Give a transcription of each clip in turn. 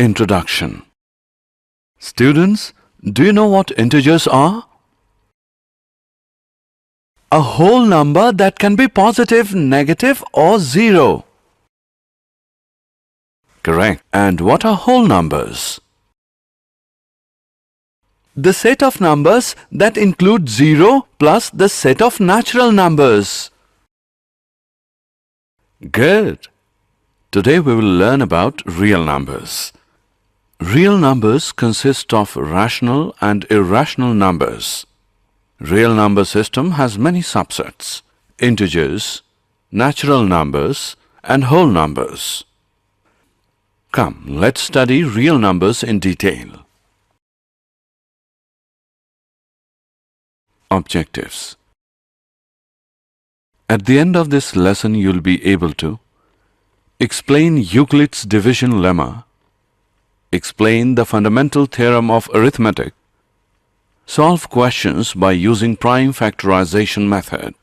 Introduction. Students, do you know what integers are? A whole number that can be positive, negative or zero. Correct. And what are whole numbers? The set of numbers that include 0 plus the set of natural numbers. Good. Today we will learn about real numbers. Real numbers consist of rational and irrational numbers. Real number system has many subsets: integers, natural numbers, and whole numbers. Come, let's study real numbers in detail. Objectives. At the end of this lesson, you'll be able to explain Euclid's division lemma, explain the fundamental theorem of arithmetic, solve questions by using prime factorization method.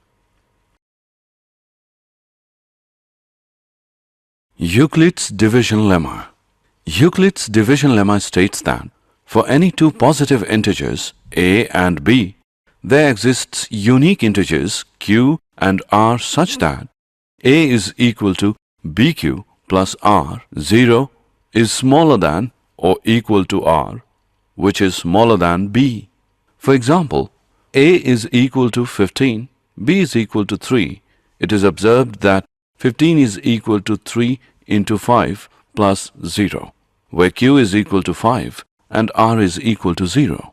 Euclid's division lemma. Euclid's division lemma states that for any two positive integers a and b, there exists unique integers q and r such that a is equal to bq plus r. 0 is smaller than or equal to r, which is smaller than b. For example, a is equal to 15, b is equal to 3. It is observed that 15 is equal to 3 into 5 plus 0, where q is equal to 5 and r is equal to 0.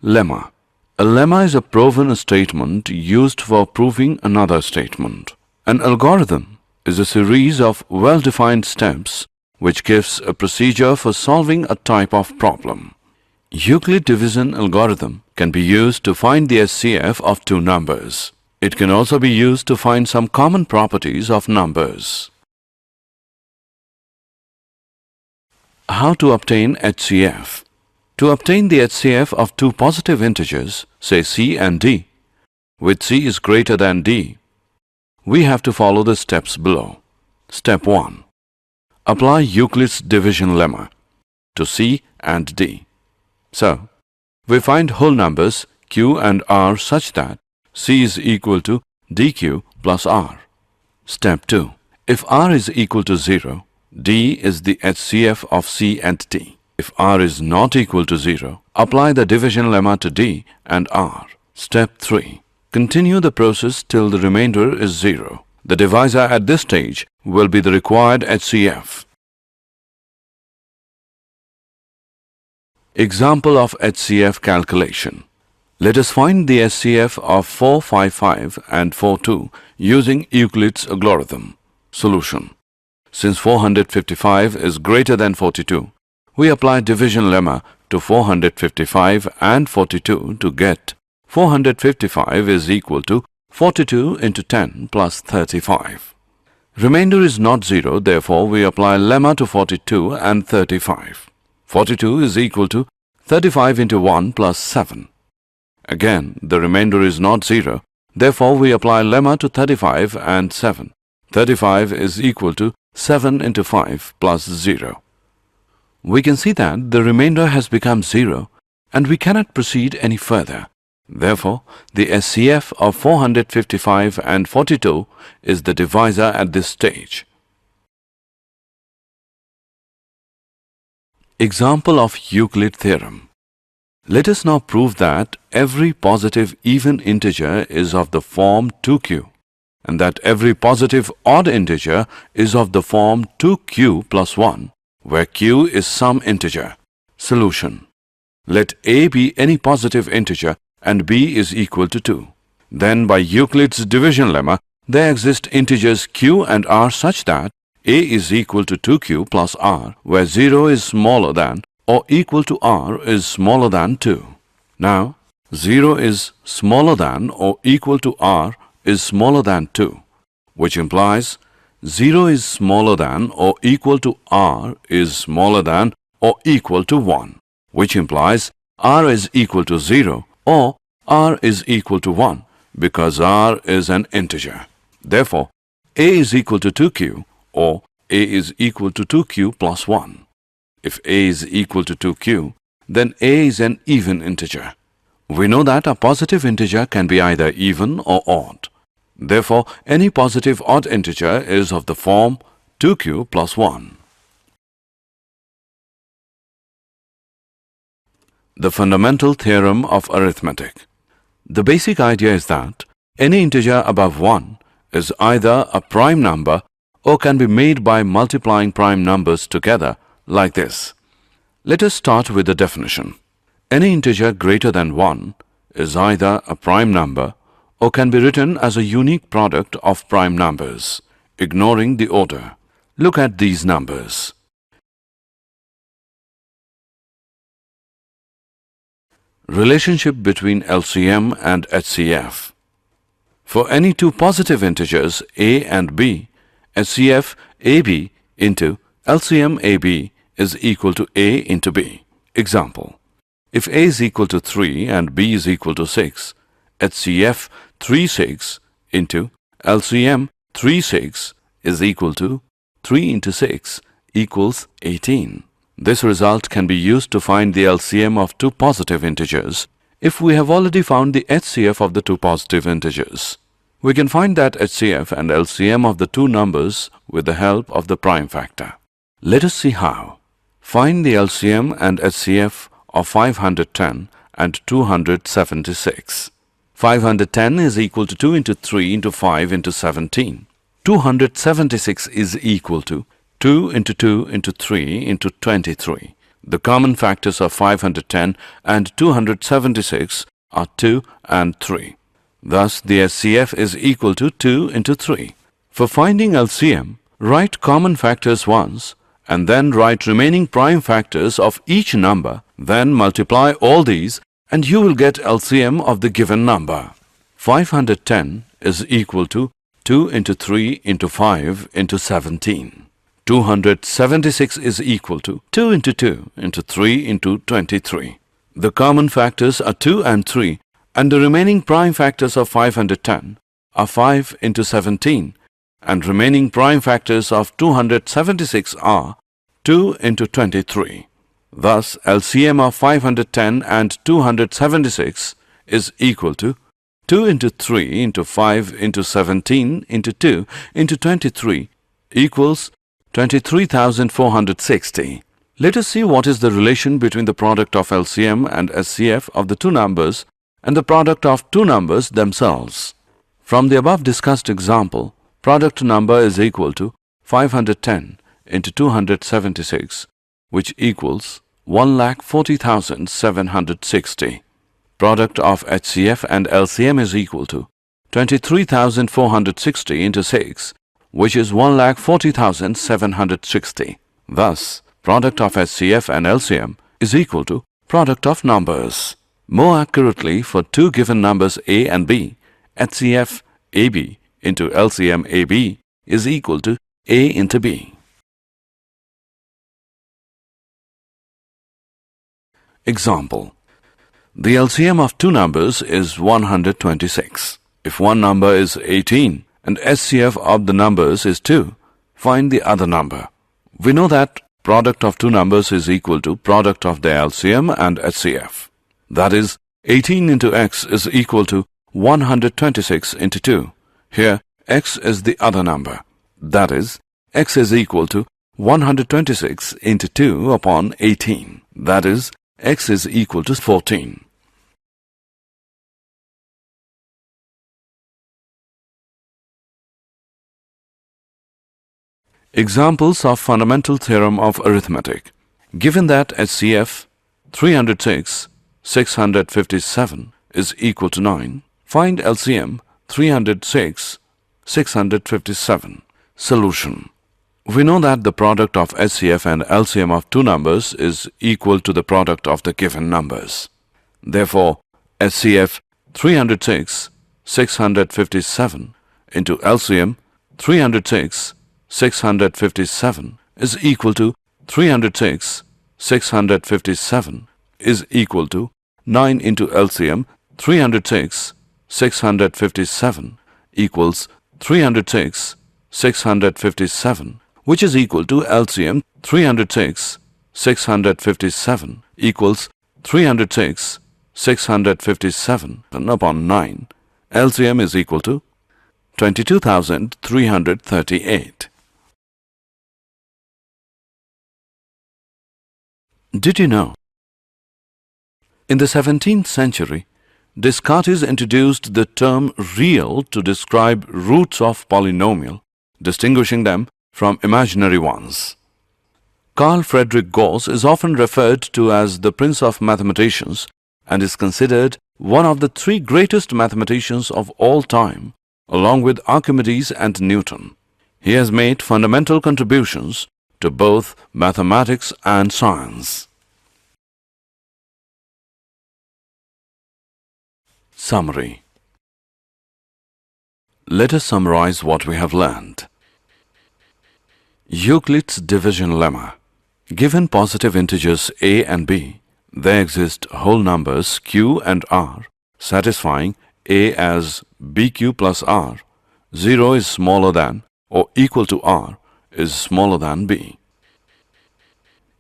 Lemma. A lemma is a proven statement used for proving another statement. An algorithm is a series of well-defined steps which gives a procedure for solving a type of problem. Euclid division algorithm can be used to find the SCF of two numbers. It can also be used to find some common properties of numbers. How to obtain HCF? To obtain the HCF of two positive integers, say c and d, with c is greater than d, we have to follow the steps below. Step 1. Apply Euclid's division lemma to c and d. So, we find whole numbers q and r such that c is equal to dq plus r. Step 2. If r is equal to 0, d is the HCF of c and d. If r is not equal to 0, apply the division lemma to d and r. Step 3. Continue the process till the remainder is 0. The divisor at this stage will be the required HCF. Example of HCF calculation. Let us find the HCF of 455 and 42 using Euclid's algorithm. Solution. Since 455 is greater than 42, we apply division lemma to 455 and 42 to get 455 is equal to 42 into 10 plus 35. Remainder is not 0, therefore we apply lemma to 42 and 35. 42 is equal to 35 into 1 plus 7. Again, the remainder is not 0, therefore we apply lemma to 35 and 7. 35 is equal to 7 into 5 plus 0. We can see that the remainder has become 0 and we cannot proceed any further. Therefore, the SCF of 455 and 42 is the divisor at this stage. Example of Euclid theorem. Let us now prove that every positive even integer is of the form 2q and that every positive odd integer is of the form 2q plus 1, where q is some integer. Solution. Let a be any positive integer and b is equal to 2. Then by Euclid's division lemma, there exist integers q and r such that a is equal to 2q plus r, where 0 is smaller than or equal to r is smaller than 2. Now, 0 is smaller than or equal to r is smaller than 2, which implies 0 is smaller than or equal to r is smaller than or equal to 1, which implies r is equal to 0 or r is equal to 1 because r is an integer. Therefore, a is equal to 2q or a is equal to 2q plus 1. If a is equal to 2q, then a is an even integer. We know that a positive integer can be either even or odd. Therefore, any positive odd integer is of the form 2q plus 1. The fundamental theorem of arithmetic. The basic idea is that any integer above 1 is either a prime number or can be made by multiplying prime numbers together like this. Let us start with the definition. Any integer greater than 1 is either a prime number or can be written as a unique product of prime numbers, ignoring the order. Look at these numbers. Relationship between LCM and HCF. For any two positive integers a and b, HCF AB into LCM AB is equal to a into b. Example: if a is equal to 3 and b is equal to 6, HCF 36 into LCM 36 is equal to 3 into 6 equals 18. This result can be used to find the LCM of two positive integers if we have already found the HCF of the two positive integers. We can find that HCF and LCM of the two numbers with the help of the prime factor. Let us see how. Find the LCM and HCF of 510 and 276. 510 is equal to 2 into 3 into 5 into 17. 276 is equal to 2 into 2 into 3 into 23. The common factors of 510 and 276 are 2 and 3. Thus, the HCF is equal to 2 into 3. For finding LCM, write common factors once and then write remaining prime factors of each number. Then multiply all these and you will get LCM of the given number. 510 is equal to 2 into 3 into 5 into 17. 276 is equal to 2 into 2 into 3 into 23. The common factors are 2 and 3 and the remaining prime factors of 510 are 5 into 17 and remaining prime factors of 276 are 2 into 23. Thus, LCM of 510 and 276 is equal to 2 into 3 into 5 into 17 into 2 into 23 equals 23,460. Let us see what is the relation between the product of LCM and HCF of the two numbers and the product of two numbers themselves. From the above discussed example, product number is equal to 510 into 276, which equals 1,40,760. Product of HCF and LCM is equal to 23,460 into 6, which is 1,40,760. Thus, product of HCF and LCM is equal to product of numbers. More accurately, for two given numbers a and b, HCF AB into LCM AB is equal to a into b. Example: the LCM of two numbers is 126. If one number is 18 and HCF of the numbers is 2, find the other number. We know that product of two numbers is equal to product of their LCM and HCF. That is, 18 into x is equal to 126 into 2. Here, x is the other number. That is, x is equal to 126 into 2 upon 18. That is, x is equal to 14. Examples of fundamental theorem of arithmetic. Given that HCF 306, 657 is equal to 9, find LCM 306, 657. Solution. We know that the product of HCF and LCM of two numbers is equal to the product of the given numbers. Therefore, HCF 306, 657 into LCM 306, 657 is equal to 306, 657 is equal to 9 into LCM 306, 657 equals 306, 657, which is equal to LCM 306, 657 equals 306 657 upon 9. LCM is equal to 22,338. Did you know? In the 17th century, Descartes introduced the term real to describe roots of polynomial, distinguishing them from imaginary ones. Carl Friedrich Gauss is often referred to as the Prince of Mathematicians and is considered one of the three greatest mathematicians of all time, along with Archimedes and Newton. He has made fundamental contributions to both mathematics and science. Summary. Let us summarize what we have learned. Euclid's division lemma. Given positive integers a and b, there exist whole numbers q and r, satisfying a as bq plus r, 0 is smaller than or equal to r is smaller than b.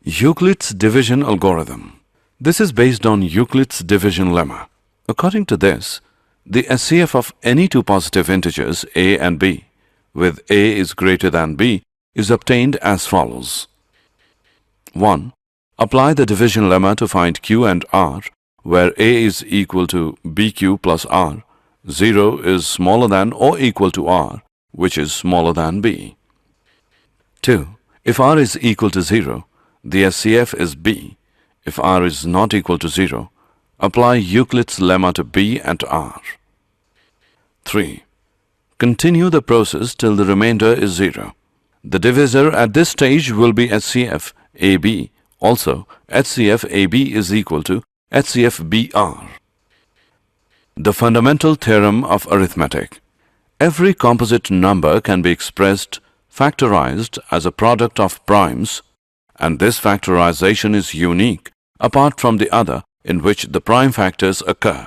Euclid's division algorithm. This is based on Euclid's division lemma. According to this, the SCF of any two positive integers a and b, with a is greater than b, is obtained as follows. 1. Apply the division lemma to find q and r, where a is equal to bq plus r, 0 is smaller than or equal to r, which is smaller than b. 2. If r is equal to 0, the SCF is b. If r is not equal to 0, apply Euclid's lemma to b and r. 3. Continue the process till the remainder is 0. The divisor at this stage will be HCF AB. Also, HCF AB is equal to HCF BR. The fundamental theorem of arithmetic. Every composite number can be expressed factorized as a product of primes, and this factorization is unique apart from the other in which the prime factors occur.